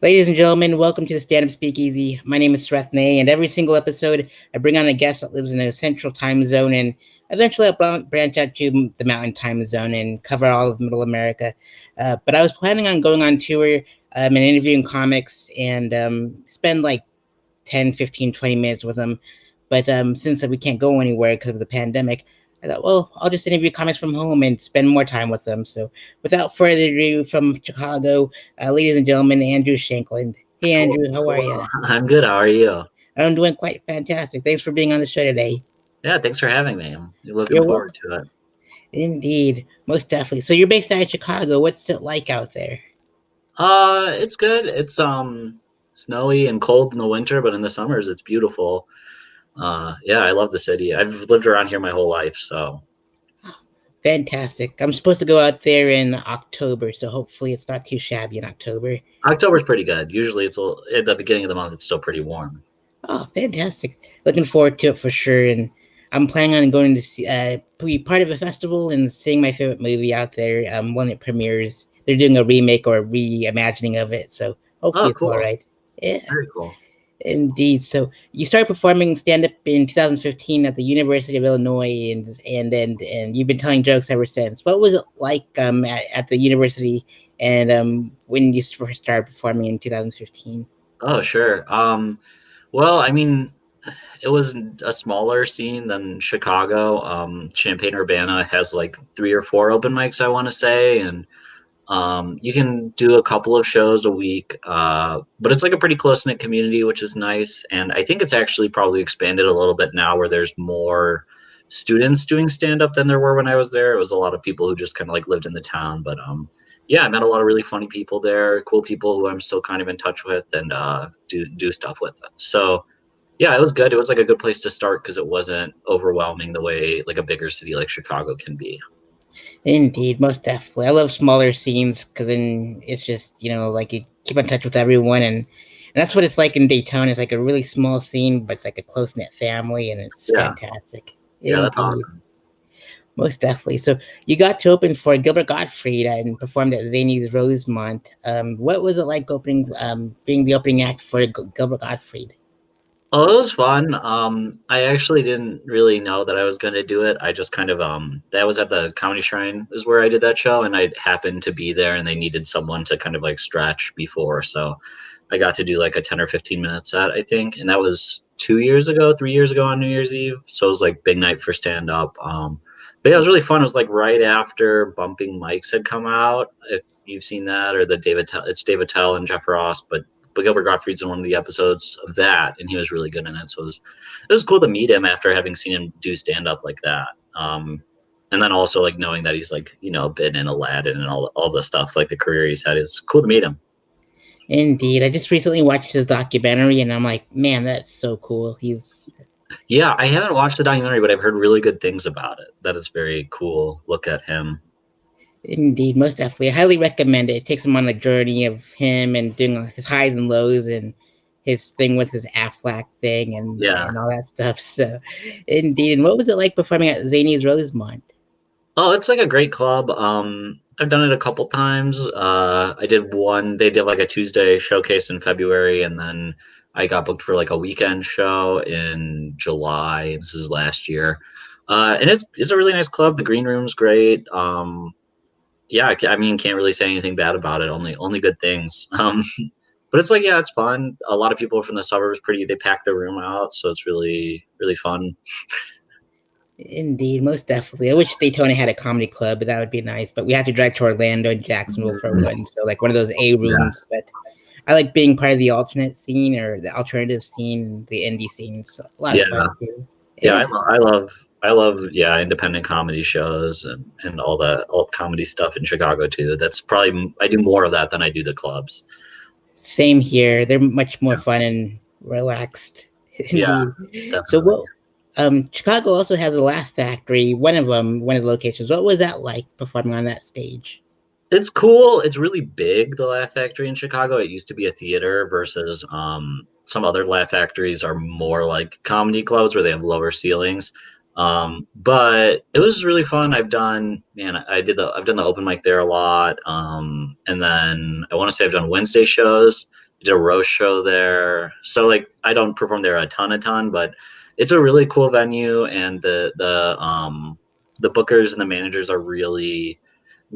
Ladies and gentlemen, welcome to the Stand Up Speakeasy. My name is Sareth, and every single episode I bring on a guest that lives in a central time zone, and eventually I'll branch out to the mountain time zone and cover all of Middle America. But I was planning on going on tour and interviewing comics and spend like 10, 15, 20 minutes with them. But since we can't go anywhere because of the pandemic, I thought, well, I'll just interview comics from home and spend more time with them. So without further ado, from Chicago, ladies and gentlemen, Andrew Shankland. Hey, Andrew, how are you? I'm good. How are you? I'm doing quite fantastic. Thanks for being on the show today. Yeah, thanks for having me. I'm looking You're welcome. forward to it. Indeed, most definitely. So you're based out of Chicago. What's it like out there? It's good. It's snowy and cold in the winter, but in the summers it's beautiful. Yeah, I love the city. I've lived around here my whole life, so Fantastic. I'm supposed to go out there in October, so hopefully it's not too shabby in October. October's pretty good. Usually at the beginning of the month it's still pretty warm. Oh, fantastic! Looking forward to it for sure. And I'm planning on going to see, be part of a festival and seeing my favorite movie out there when it premieres. They're doing a remake or a reimagining of it, so hopefully Oh, it's all cool. right. Yeah, Very cool. indeed. So you started performing stand up in 2015 at the University of Illinois, and you've been telling jokes ever since. What was it like at the university and when you first started performing in 2015? Oh, sure. Well, I mean, it was a smaller scene than Chicago. Champaign-Urbana has like three or four open mics, I want to say, and you can do a couple of shows a week, but it's like a pretty close knit community, which is nice. And I think it's actually probably expanded a little bit now where there's more students doing stand up than there were when I was there. It was a lot of people who just kind of like lived in the town. But yeah, I met a lot of really funny people there, cool people who I'm still kind of in touch with and do stuff with. So yeah, it was good. It was like a good place to start because it wasn't overwhelming the way like a bigger city like Chicago can be. Indeed, most definitely. I love smaller scenes because then it's just like you keep in touch with everyone, and that's what it's like in Daytona. It's like a really small scene, but it's like a close knit family, and it's Yeah, fantastic. yeah, that's Indeed, awesome. most definitely. So you got to open for Gilbert Gottfried and performed at Zany's Rosemont. What was it like being the opening act for Gilbert Gottfried? Oh, it was fun. I actually didn't really know that I was going to do it. I just kind of that was at the Comedy Shrine is where I did that show, and I happened to be there, and they needed someone to kind of like stretch before, so I got to do like a 10 or 15 minute set, I think, and that was 2 years ago, 3 years ago on New Year's Eve. So it was like big night for stand up. But yeah, it was really fun. It was like right after Bumping Mics had come out. If you've seen that, or the it's David Tell and Jeff Ross, but Gilbert Gottfried's in one of the episodes of that, and he was really good in it. So it was cool to meet him after having seen him do stand up like that. And then also like knowing that he's like been in Aladdin and all the stuff like the career he's had is cool to meet him. Indeed, I just recently watched his documentary, and I'm like, man, that's so cool. He's Yeah, I haven't watched the documentary, but I've heard really good things about it. That is very cool. Look at him. Indeed, most definitely. I highly recommend it. It takes him on the journey of him and doing his highs and lows and his thing with his Aflac thing Yeah. and all that stuff. So, indeed. And what was it like performing at Zany's Rosemont? Oh, it's like a great club. I've done it a couple times. I did one. They did like a Tuesday showcase in February, and then I got booked for like a weekend show in July. This is last year, and it's a really nice club. The green room's great. Yeah, I mean, can't really say anything bad about it. Only good things. But it's like, yeah, it's fun. A lot of people from the suburbs, they pack the room out, so it's really fun. Indeed, most definitely. I wish Daytona had a comedy club, but that would be nice. But we have to drive to Orlando and Jacksonville for one. So, like one of those A Yeah. rooms. But I like being part of the alternate scene or the alternative scene, the indie scene. It's a lot of Yeah. fun too. Yeah, Yeah. I love yeah, independent comedy shows and all the alt comedy stuff in Chicago too. That's probably I do more of that than I do the clubs. Same here. They're much more Yeah. fun and relaxed. Yeah, Indeed. So definitely. what Chicago also has a Laugh Factory, one of the locations. What was that like performing on that stage? It's cool. It's really big, the Laugh Factory in Chicago. It used to be a theater versus some other Laugh Factories are more like comedy clubs where they have lower ceilings. But it was really fun. I've done the open mic there a lot. And then I want to say I've done Wednesday shows did a roast show there. So like I don't perform there a ton, but it's a really cool venue, and the bookers and the managers are really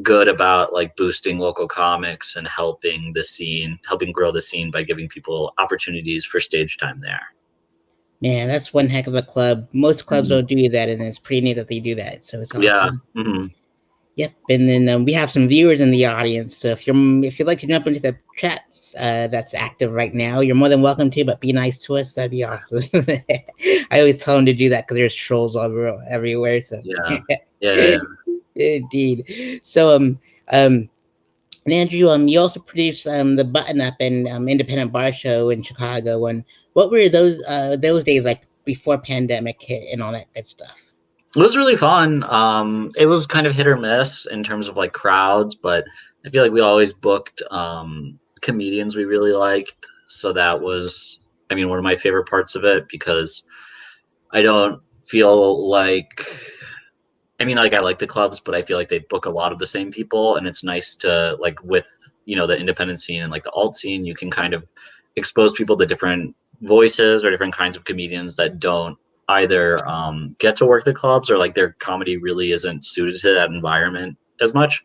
good about like boosting local comics and helping grow the scene by giving people opportunities for stage time there. Man, that's one heck of a club. Most clubs Mhm. don't do that, and it's pretty neat that they do that. So it's Yeah. awesome. Hmm. Yep, and then we have some viewers in the audience. So if you'd like to jump into the chat that's active right now, you're more than welcome to. But be nice to us. That'd be awesome. I always tell them to do that because there's trolls everywhere. So Yeah. Yeah. indeed. So um and Andrew, you also produced the Button Up and Independent Bar Show in Chicago. And what were those days like before pandemic hit and all that good stuff? It was really fun. It was kind of hit or miss in terms of like crowds, but I feel like we always booked comedians we really liked. So that was, I mean, one of my favorite parts of it, because I don't feel like, I mean, like I like the clubs, but I feel like they book a lot of the same people, and it's nice to like with the independent scene and like the alt scene, you can kind of expose people to different voices or different kinds of comedians that don't either get to work the clubs, or like their comedy really isn't suited to that environment as much.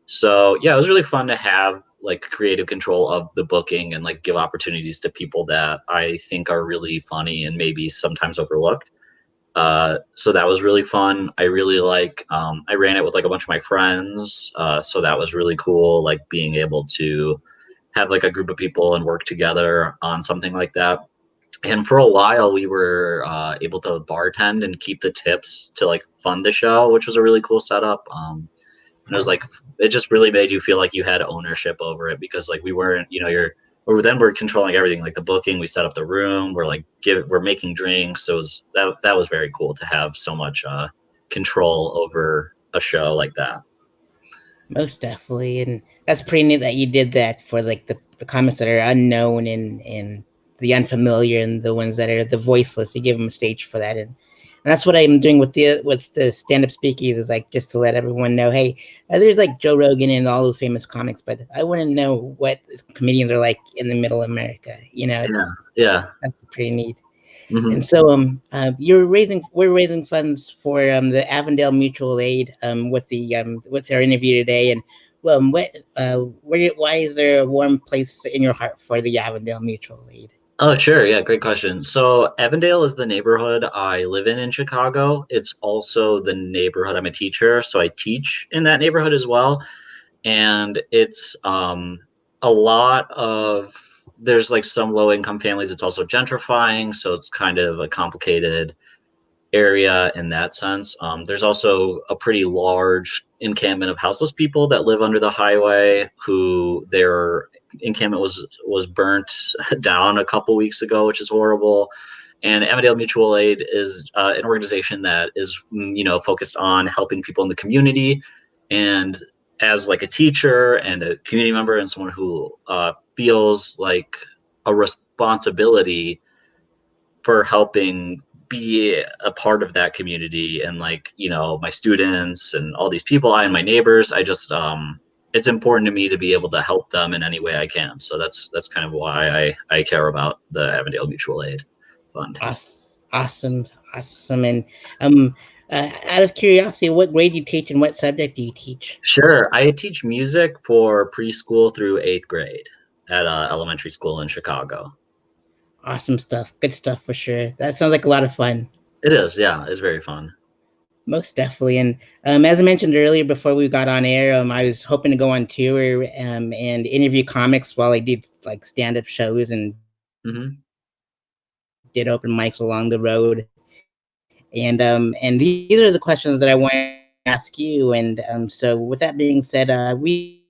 So yeah, it was really fun to have like creative control of the booking and like give opportunities to people that I think are really funny and maybe sometimes overlooked. So that was really fun. I really I ran it with like a bunch of my friends. So that was really cool, like being able to have like a group of people and work together on something like that. And for a while, we were able to bartend and keep the tips to like fund the show, which was a really cool setup. And it was like, it just really made you feel like you had ownership over it, because like we weren't, or then we're controlling everything, like the booking. We set up the room. We're making drinks. So that was very cool to have so much control over a show like that. Most definitely, and that's pretty neat that you did that for like the comics that are unknown and the unfamiliar and the ones that are the voiceless. You give them a stage for that, and that's what I'm doing with the stand up speakies, is like just to let everyone know, hey, there's like Joe Rogan and all those famous comics, but I want to know what comedians are like in the middle America. Yeah, It's yeah. that's pretty neat. Hmm. And so we're raising funds for the Avondale Mutual Aid with our interview today. And why is there a warm place in your heart for the Avondale Mutual Aid? Oh, sure. Yeah, great question. So Avondale is the neighborhood I live in Chicago. It's also the neighborhood I'm a teacher, so I teach in that neighborhood as well. And it's a lot of there's like some low income families. It's also gentrifying, so it's kind of a complicated area in that sense. There's also a pretty large encampment of houseless people that live under the highway, who their encampment was burnt down a couple weeks ago, which is horrible. And Avondale Mutual Aid is an organization that is focused on helping people in the community. And as like a teacher and a community member and someone who feels like a responsibility for helping be a part of that community, and like my students and all these people, I and my neighbors, I just it's important to me to be able to help them in any way I can. So that's kind of why I care about the Avondale Mutual Aid Fund. Awesome, awesome. And out of curiosity, what grade do you teach and what subject do you teach? Sure. I teach music for preschool through 8th grade at elementary school in Chicago. Awesome stuff, good stuff for sure. That sounds like a lot of fun. It is, yeah, it's very fun. Most definitely. And as I mentioned earlier before we got on air, I was hoping to go on tour and interview comics while I did like stand up shows and Hmm. did open mics along the road. And these are the questions that I wanted to ask you. And so, with that being said, we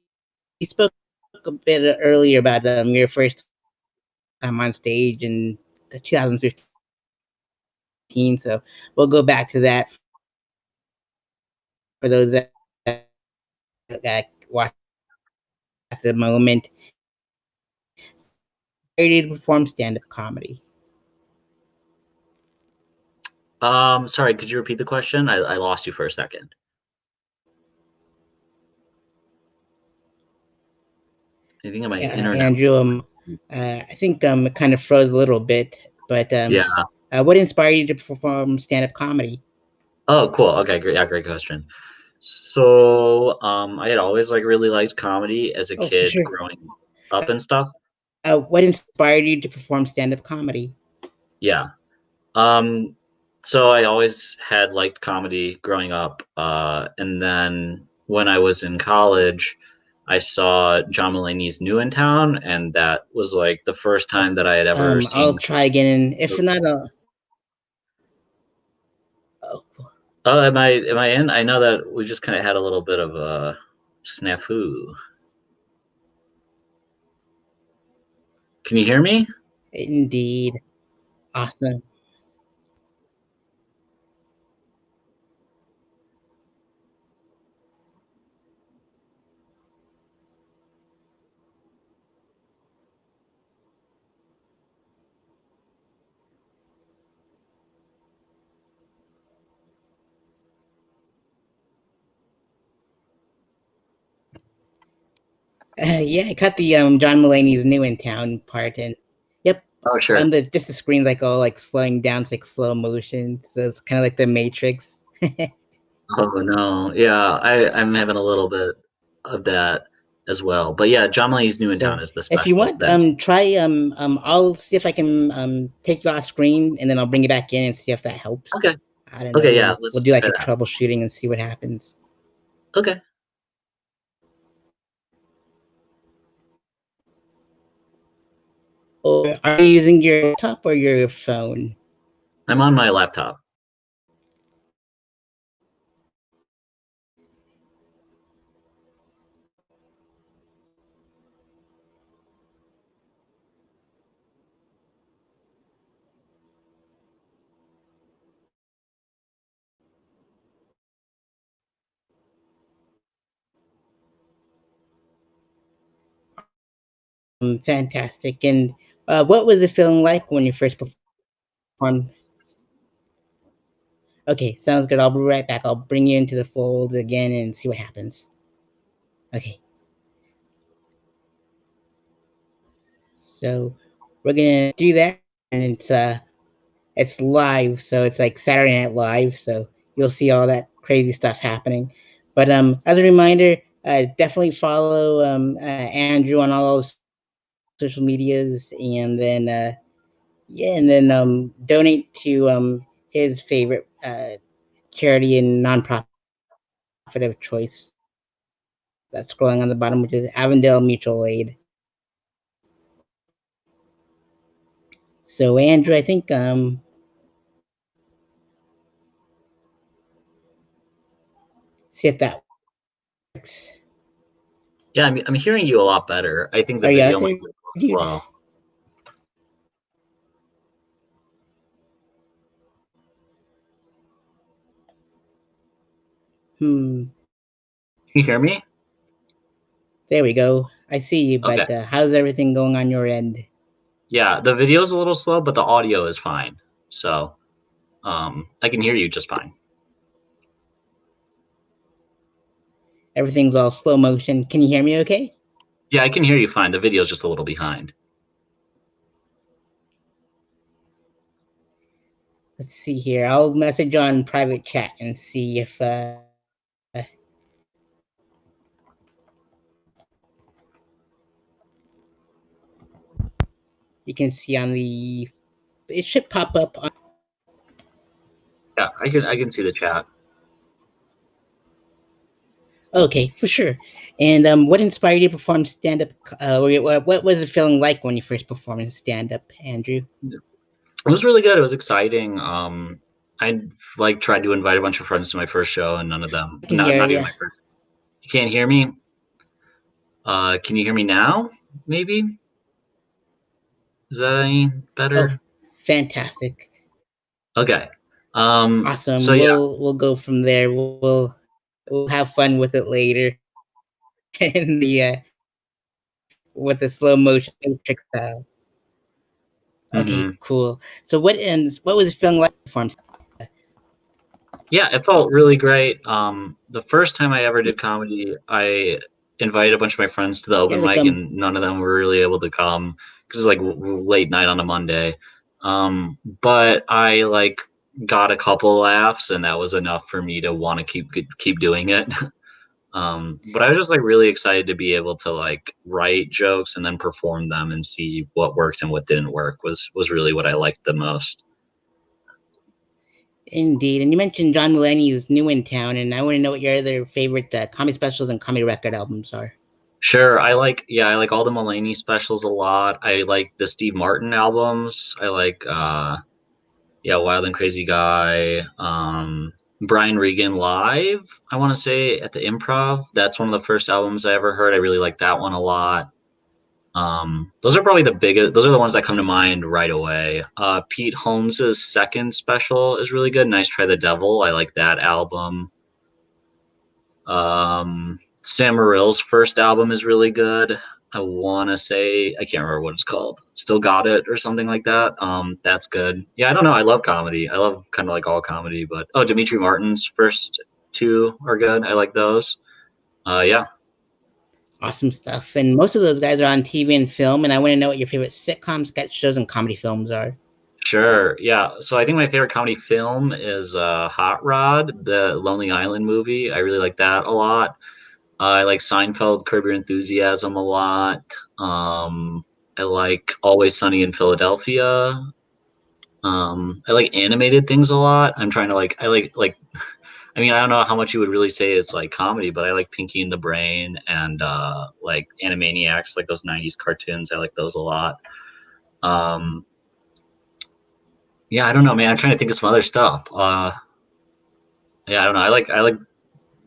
spoke a bit earlier about your first time on stage in 2015. So we'll go back to that for those that watch the moment. So, what inspired you to perform stand-up comedy? Sorry, could you repeat the question? I lost you for a second. I think of my Yeah, internet. Andrew. I think it kind of froze a little bit, but Yeah. what inspired you to perform stand-up comedy? Oh, cool. Okay, great. Yeah, great question. So, I had always like really liked comedy as a Oh, for kid sure. growing up and stuff. What inspired you to perform stand-up comedy? Yeah. Um, so I always had liked comedy growing up. And then when I was in college, I saw John Mulaney's New in Town, and that was like the first time that I had ever I'll seen. try again, and if not, oh, Oh, am I in? I know that we just kind of had a little bit of a snafu. Can you hear me? indeed, awesome. Yeah, I caught the John Mulaney's New in Town part, and yep, Oh, sure. the screen's like all like slowing down, it's like slow motion, so it's kind of like the Matrix. Oh no. Yeah, I'm having a little bit of that as well. But yeah, John Mulaney's New in Town So is the if you special want, that. try I'll see if I can take you off screen, and then I'll bring you back in and see if that helps. Okay. I don't know. Okay, yeah, We'll let's do like try a that. troubleshooting and see what happens. Okay. Or are you using your laptop or your phone? I'm on my laptop. Fantastic. And what was it feeling like when you first performed? Okay, sounds good. I'll be right back. I'll bring you into the fold again and see what happens. Okay, so we're gonna do that, and it's live, so it's like Saturday Night Live, so you'll see all that crazy stuff happening. But as a reminder, definitely follow Andrew on all those social medias, and then yeah, and then donate to his favorite charity and nonprofit of choice that's scrolling on the bottom, which is Avondale Mutual Aid. So Andrew, I think see if that works. Yeah, I'm hearing you a lot better. I think the Are you out video might there, be a little dude? slow. Hmm. Can you hear me? There we go. I see you, Okay. but how's everything going on your end? Yeah, the video's a little slow, but the audio is fine. So, I can hear you just fine. Everything's all slow motion. Can you hear me okay? Yeah, I can hear you fine. The video's just a little behind. Let's see here. I'll message on private chat and see if you can see on the. It should pop up on. Yeah, I can see the chat. Okay, for sure. And what inspired you to perform stand up? What was it feeling like when you first performed stand up, Andrew? It was really good. It was exciting. I like tried to invite a bunch of friends to my first show, and none of them, I can not hear not even you. my first. You can't hear me. Can you hear me now? Maybe is that any Oh, better? fantastic! Okay. So Awesome. yeah, We'll go from there. We'll have fun with it later in the with the slow motion matrix style. Okay, hmm cool. So what was it feeling like to perform? yeah, it felt really great. The first time I ever did comedy, I invited a bunch of my friends to the Yeah, open like mic, and none of them were really able to come because it's like late night on a Monday. But I like got a couple laughs, and that was enough for me to want to keep doing it. But I was just like really excited to be able to like write jokes and then perform them and see what worked and what didn't work was really what I liked the most. indeed. And you mentioned John Mulaney is new in town, and I want to know what your other favorite comedy specials and comedy record albums are. Sure, I like all the Mulaney specials a lot. I like the Steve Martin albums. I like yeah, Wild and Crazy Guy. Brian Regan Live, I want to say at the Improv. That's one of the first albums I ever heard. I really like that one a lot. Those are probably the biggest. Those are the ones that come to mind right away. Pete Holmes's second special is really good. Nice Try the Devil. I like that album. Sam Morrill's first album is really good. I want to say I can't remember what it's called. Still Got It or something like that. That's good. Yeah, I don't know. I love comedy. I love kind of like all comedy, but oh, Dimitri Martin's first two are good. I like those. Yeah, Awesome stuff. And most of those guys are on TV and film, and I want to know what your favorite sitcom, sketch shows, and comedy films are. sure. Yeah. So I think my favorite comedy film is Hot Rod, the Lonely Island movie. I really like that a lot. I like Seinfeld, Curb Your Enthusiasm a lot. I like Always Sunny in Philadelphia. I like animated things a lot. I'm trying to like I mean, I don't know how much you would really say it's like comedy, but I like Pinky and the Brain and like Animaniacs, like those 90s cartoons. I like those a lot. Um yeah, I don't know, man. I'm trying to think of some other stuff. Yeah, I don't know. I like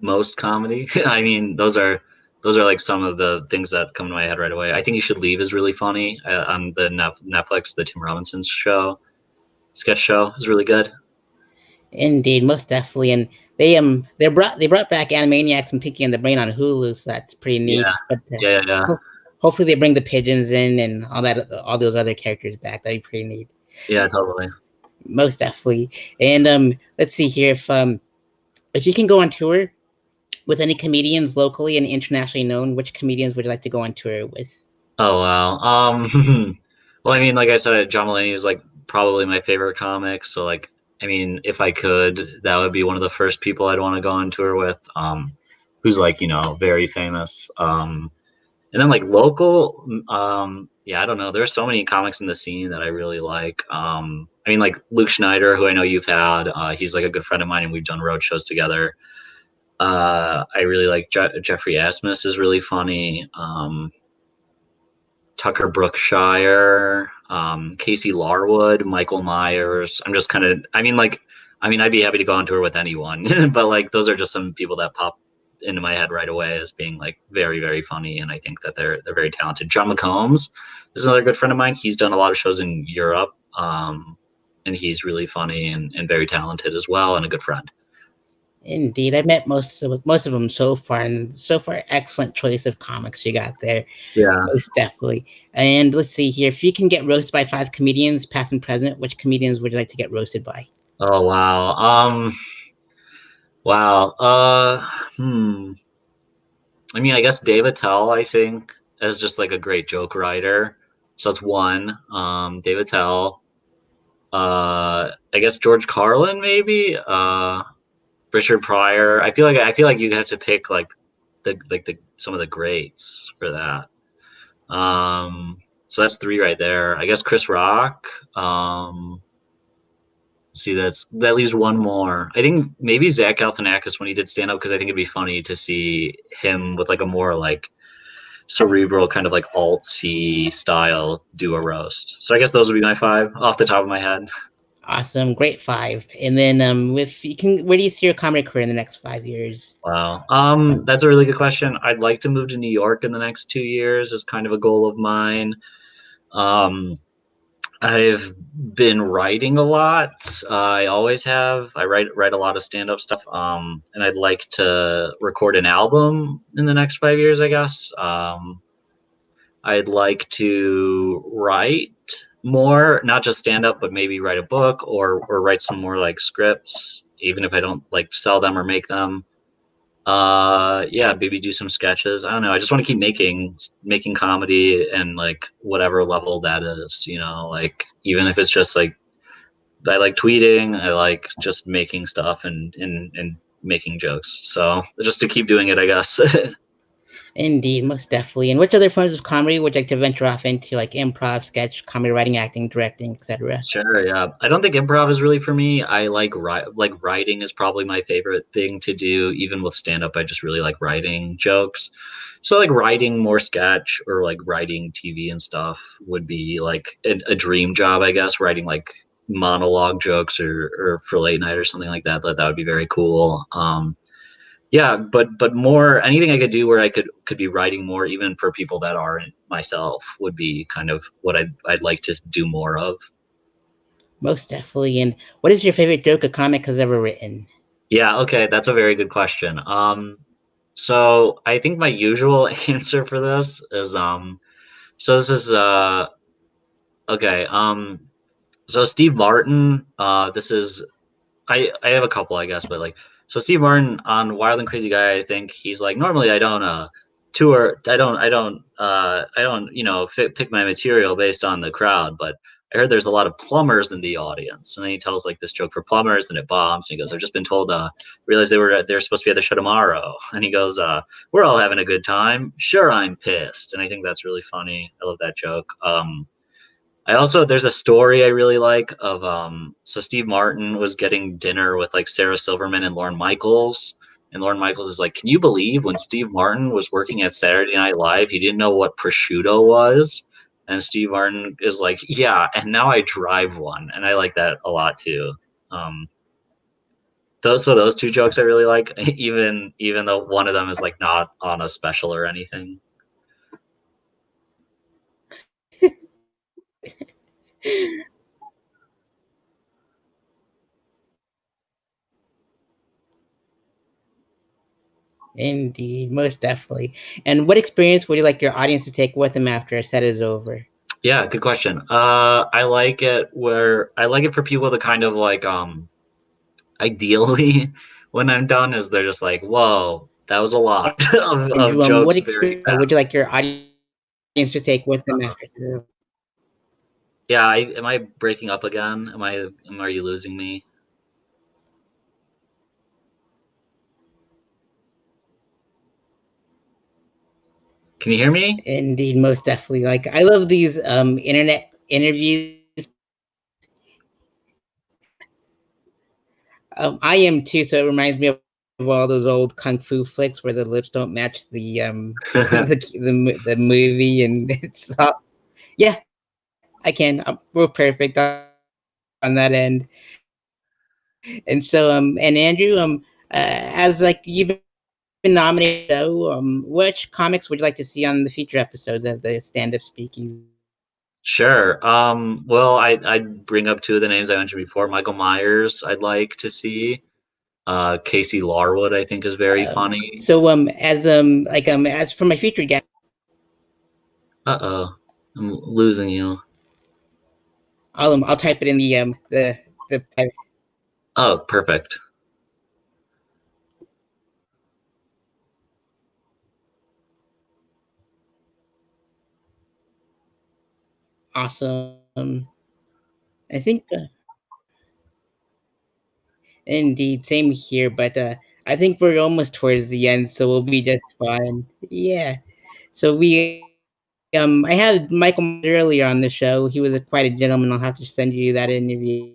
most comedy. I mean, those are like some of the things that come to my head right away. I think You Should Leave is really funny on the Netflix, the Tim Robinson show, sketch show is really good. Indeed, most definitely. And they brought back Animaniacs and Pinky and the Brain on Hulu, so that's pretty Yeah, neat. But yeah. hopefully they bring the pigeons in and all those other characters back. That'd be pretty neat. Yeah, totally. Most definitely. And let's see here if you can go on tour with any comedians locally and internationally known, which comedians would you like to go on tour with? Oh wow. Well, I mean, like I said, John Mulaney is like probably my favorite comic. So like, I mean, if I could, that would be one of the first people I'd want to go on tour with. Who's like very famous. And then like local, yeah, I don't know. There's so many comics in the scene that I really like. I mean, like Luke Schneider, who I know you've had. He's like a good friend of mine, and we've done road shows together. I really like Jeffrey Asmus is really funny. Tucker Brookshire, Casey Larwood, Michael Myers. I'm just kind of, I mean, I'd be happy to go on tour with anyone, but like those are just some people that pop into my head right away as being like very, very funny, and I think that they're very talented. John McCombs is another good friend of mine. He's done a lot of shows in Europe, and he's really funny and very talented as well, and a good friend. Indeed, I've met most of them so far, and so far, excellent choice of comics you got there. Yeah. Most definitely. And let's see here. If you can get roasted by five comedians, past and present, which comedians would you like to get roasted by? Oh wow. Wow. I mean, I guess Dave Attell, I think, is just like a great joke writer. So that's one. Dave Attell. I guess George Carlin, maybe. Richard Pryor. I feel like you have to pick like the some of the greats for that. So that's three right there. I guess Chris Rock. See, that leaves one more. I think maybe Zach Galifianakis when he did stand up, because I think it'd be funny to see him with like a more like cerebral kind of like alt C style do a roast. So I guess those would be my five off the top of my head. Awesome, great five. And then, if you can, where do you see your comedy career in the next 5 years? Wow. That's a really good question. I'd like to move to New York in the next 2 years is kind of a goal of mine. Um, I've been writing a lot. I always have. I write a lot of stand up stuff. And I'd like to record an album in the next 5 years, I guess. I'd like to write more, not just stand up, but maybe write a book or write some more like scripts, even if I don't like sell them or make them. Yeah, maybe do some sketches. I don't know. I just want to keep making comedy and like whatever level that is, like even if it's just like I like tweeting, I like just making stuff and making jokes. So just to keep doing it, I guess. Indeed, most definitely. And which other forms of comedy would you like to venture off into, like improv, sketch, comedy writing, acting, directing, etc.? Sure, yeah. I don't think improv is really for me. I like writing is probably my favorite thing to do. Even with stand up, I just really like writing jokes. So like writing more sketch or like writing TV and stuff would be like a dream job, I guess. Writing like monologue jokes or for late night or something like that. That would be very cool. Yeah, but more anything I could do where I could be writing more, even for people that aren't myself, would be kind of what I'd like to do more of. Most definitely. And what is your favorite joke a comic has ever written? Yeah, okay, that's a very good question. So I think my usual answer for this is so this is okay, so Steve Martin, this is I have a couple, I guess, but like so Steve Martin on Wild and Crazy Guy, I think he's like normally I don't tour I don't pick my material based on the crowd, but I heard there's a lot of plumbers in the audience, and then he tells like this joke for plumbers, and it bombs. And he goes, "I've just been told realized they're supposed to be at the show tomorrow," and he goes, "We're all having a good time. Sure, I'm pissed," and I think that's really funny. I love that joke. I also there's a story I really like of so Steve Martin was getting dinner with like Sarah Silverman and Lorne Michaels. And Lorne Michaels is like, "Can you believe when Steve Martin was working at Saturday Night Live, he didn't know what prosciutto was?" And Steve Martin is like, "Yeah, and now I drive one." And I like that a lot too. Um those two jokes I really like, even though one of them is like not on a special or anything. Indeed, most definitely. And what experience would you like your audience to take with them after a set is over? Yeah, good question. I like it for people to kind of like ideally when I'm done is they're just like, whoa, that was a lot of Andrew, what jokes very experience would you fast. like your audience to take with them after a set is over? Yeah, am I breaking up again? Are you losing me? Can you hear me? Indeed, most definitely. Like I love these internet interviews. I am too, so it reminds me of all those old kung fu flicks where the lips don't match the the movie, and it's all, yeah, I can. We're perfect on that end. And so and Andrew as like you've been nominated for the show, which comics would you like to see on the future episodes of the stand up speakeasy? Sure. Well, I'd bring up two of the names I mentioned before. Michael Myers, I'd like to see. Casey Larwood, I think, is very funny. So as for my future guest, Uh-oh, I'm losing you. I'll type it in the Oh, perfect. awesome. I think indeed same here, but I think we're almost towards the end, so we'll be just fine. Yeah. So I had Michael Myers earlier on the show. He was quite a gentleman. I'll have to send you that interview.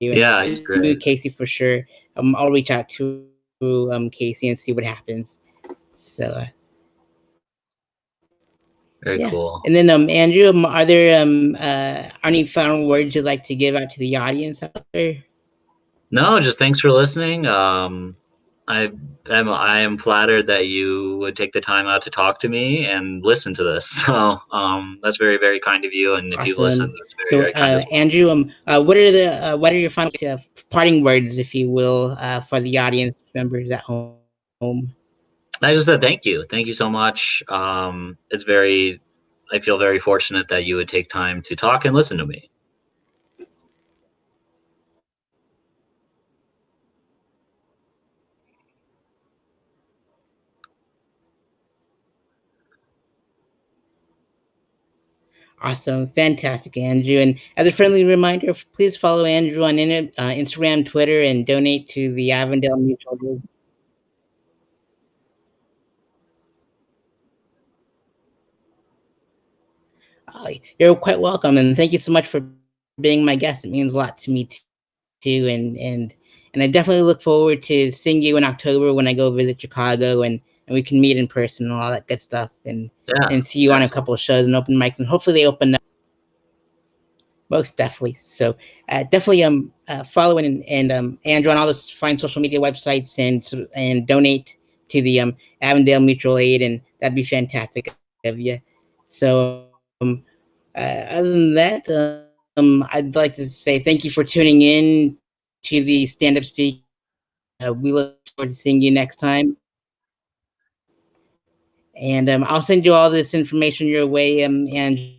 And Yeah, this he's is new great. Casey for sure. I'll reach out to Casey and see what happens. So Very yeah. cool. And then Andrew, are there any final words you'd like to give out to the audience out there? No, just thanks for listening. I I am flattered that you would take the time out to talk to me and listen to this. So that's very, very kind of you. And if you've listened, Awesome. that's very, So very kind as well. Andrew, what are your final parting words, if you will, for the audience members at home? I just said thank you. Thank you so much. I feel very fortunate that you would take time to talk and listen to me. Awesome, fantastic, Andrew. And as a friendly reminder, please follow Andrew on Instagram, Twitter, and donate to the Avondale Mutual. You're quite welcome, and thank you so much for being my guest. It means a lot to me too, and I definitely look forward to seeing you in October when I go visit Chicago, and we can meet in person and all that good stuff, and see you on a Yeah, couple of shows and open absolutely. mics, and hopefully they open up. Most definitely. So definitely follow and Andrew on all the fine social media websites and donate to the Avondale Mutual Aid, and that'd be fantastic of you. So other than that, I'd like to say thank you for tuning in to the Stand Up Speakeasy. We look forward to seeing you next time. And I'll send you all this information your way, Andrew,